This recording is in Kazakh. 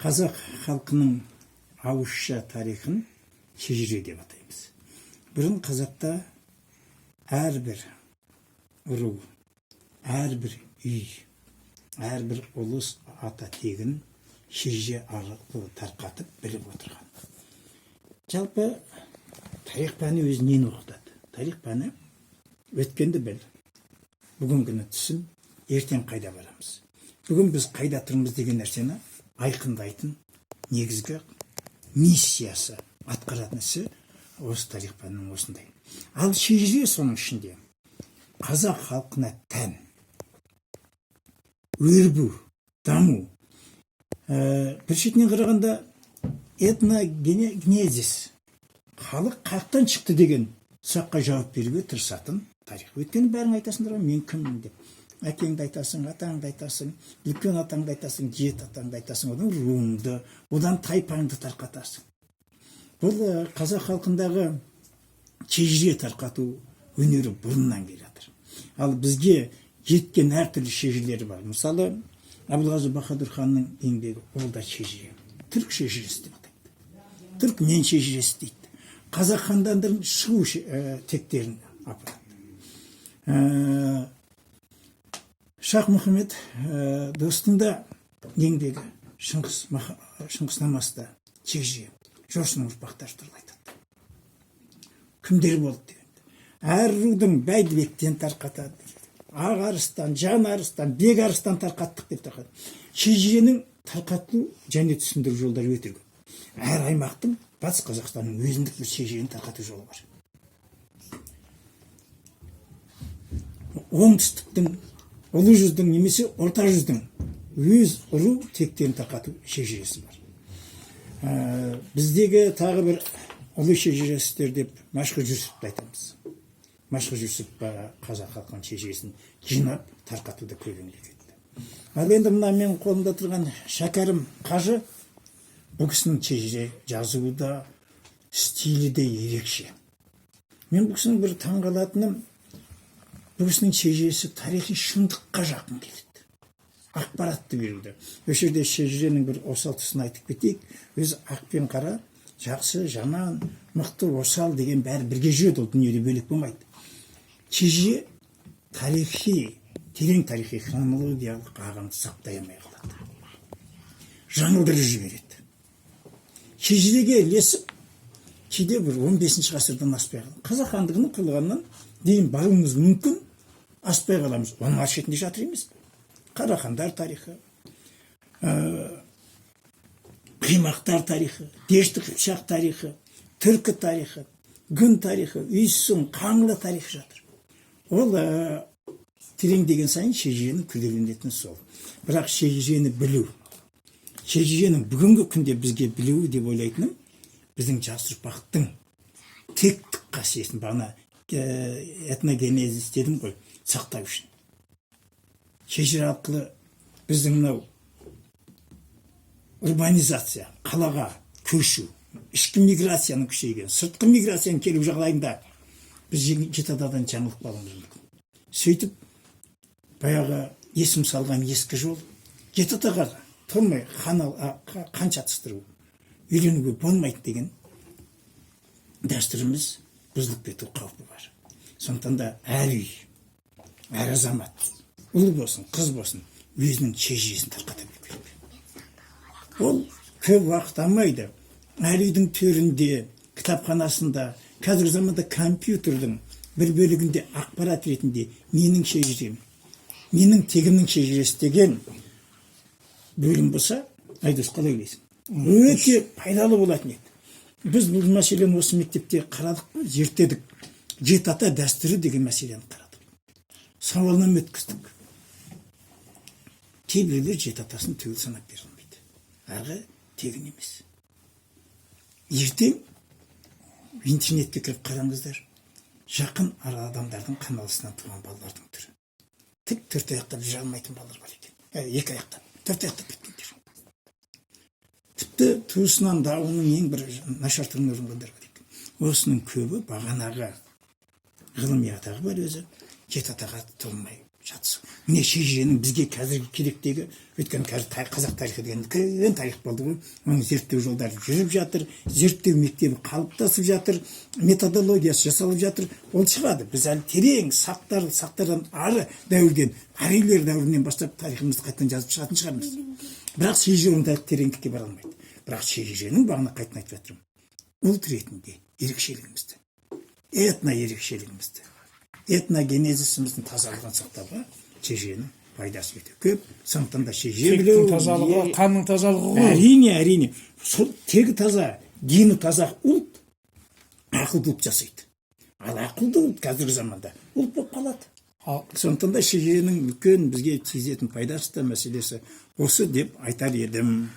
Қазақ халқының ауызша тарихын шежіре деп атаймыз. Бұрын қазақта әрбір ру, әрбір үй, әрбір ұлыс ата тегін шежіре арқылы тарқатып біліп отырған. Жалпы тарих пәні өзі нені оқытады? Тарих пәні өткенді біл, бүгінгіні түсін, ертең қайда барамыз. Бүгін біз қайда тұрмыз деген нәрсені айқындайтын негізгі миссиясы, атқаратын ісі осы тарих пәнінің осындай. Ал шежіре соның ішінде қазақ халқына тән өрбу, даму. Бір шетінен қарағанда этногенезис, халық қаяқтан шықты деген сұраққа жауап беруге тырысатын тарих. Өйткені бәрің айтасыңдар ғой, мен кіммін деп. Әкеңді айтасың, атаңды айтасың, үлкен атаңды айтасың, жеті атаңды айтасың, одан руыңды, одан тайпаңды тарқатасың. Бұл қазақ халқындағы шежіре тарқату өнері бұрыннан келе жатыр. Ал бізге жеткен әртүрлі шежірелері бар. Мысалы, Әбілғазы Баһадүр ханның еңбегі, ол да шежіре. Түрік шежіресі деп атайды. Түрікмен шежіресі дейді. Қазақ хандандардың шығу тектерін апарады. Шах Мұхаммед достында еңбегі, Шыңғыснамасында шежіре, Жошының ұрпақтары туралы айтады. Кімдер болды дегенде. Әр рудың Бәйдібектен тарқатады. Ақ арыстан, жан арыстан, бек арыстан тарқаттық деп тарқатады. Шежіренің тарқатылу және түсіндіру жолдары өте көп. Әр аймақтың, Батыс Қазақстанның өзіндік бір шежірені тарқату жолы бар. Оңтүстіктің, ұлы жүздің немесе орта жүздің өз ру тектерін тарқату шежіресі бар. Біздегі тағы бір ұлы шежірестер деп Мәшһүр Жүсіпті айтамыз. Мәшһүр Жүсіп қазақ халқының шежіресін жинап тарқатуды көп еңбек етті. Ал енді мына менің қолымда тұрған Шәкәрім қажы, бұл кісінің шежіре жазуы да, стилі де ерекше. Мен бұл кісінің бір таңғалатыным, бұл кісінің шежіресі тарихи шындыққа жақын келеді. Ақпаратты беруді. Осы жерде шежіренің бір осал тұсын айтып кетейік. Өзі ақ пен қара, жақсы, жаман, мықты, осал деген бәрі бірге жүреді, ол дүниеде бөлек болмайды. Шежіре тарихи, терең тарихи хронологиялық ағымды сақтай алмай қалады. Жаңылдырып жібереді. Шежіреге ілесіп, кейде бір 15 ғасырдан аспай қалады. Қазақ хандығының құрылғаннан дейін баруымыз мүмкін, аспай қаламыз. Оның ар шетінде жатыр емес. Қарахандар тарихы, Қимақтар тарихы, Дешті Қыпшақ тарихы, Түркі тарихы, Гүн тарихы, Үйсін, Қаңлы тарихы жатыр. Ол тереңдеген сайын шежіренің күрделенетіні сол. Бірақ шежірені білу, шежіренің бүгінгі күнде бізге білуі деп ойлайтыным, біздің жас ұрпақтың тектік қасиетін, бағана этногенезис дедім ғой, сақтау үшін. Шежіре арқылы біздің мынау урбанизация, қалаға көшу, ішкі миграцияның күшейген, сыртқы миграцияның келу жағдайында біз жетіатадан жаңылып қалуымыз мүмкін. Сөйтіп, баяғы есім салған ескі жол, Жетіатаға тұрмай қан шатыстыру, үйленуге болмайды деген дәстүріміз бұзылып кету қаупі бар. Сондықтан да әр үй, әр азамат, ұл болсын, қыз болсын, өзінің шежіресін тарқата білу керек. Ол көп уақыт алмайды. Әр үйдің төрінде, кітапханасында, қазіргі заманда компьютердің бір бөлігінде ақпарат ретінде менің шежірем, менің тегімнің шежіресі деген бөлім болса, Айдос, қалай ойлайсың? Өте пайдалы болатын еді. Біз бұл мәселені осы мектепте қарадық, зерттедік. Жетіата дәстүрі деген мәселені қарадық. Сауалнама өткіздік. Кейбіреулер жетіатасын түгел санап бере алмайды. Арғы тегін емес. Ертең интернетке кіріп қараңыздар. Жақын ара адамдардың қаналысынан туған балалардың түрі. Тік төрт аяқтап жүре алмайтын балалар бар екен. Екі аяқтап, төрт аяқтап кеткендер. Тіпті туысынан дауының ең бір нашар түрін өрінғандар бар екен. Осының көбі бағанағы ғылыми атағы бар өзі, жетіатаға тұрмай жатсың. міне шежіренің бізге қазіргі керектегі, өйткені қазір қазақ тарихы деген үлкен тарих болды ғой, оның зерттеу жолдары жүріп жатыр, зерттеу мектебі қалыптасып жатыр, методологиясы жасалып жатыр, ол шығады. Біз әлі терең сақтардан ары дәуірден, арилер дәуірінен бастап тарихымызды қайтадан жазып шығатын шығармыз. Бірақ шежіре ондай тереңдікке бара алмайды. Бірақ шежіренің бағана қайтадан айтып жатырмын, ұлт ретінде ерекшелігімізді, этно ерекшелігімізді, этногенезисіміздің тазалығын сақтауға шежіренің пайдасы өте көп. Сондықтан да шежіре білу, тазалығы, қанның тазалығы ғой. әрине. Сол тегі таза, дені таза ұлт ақылды ұлт жасайды. Ал ақылды ұлт қазіргі заманда ұлт болып қалады. Сондықтан да шежіренің үлкен бізге тигізетін пайдасы да мәселесі осы деп айтар едім.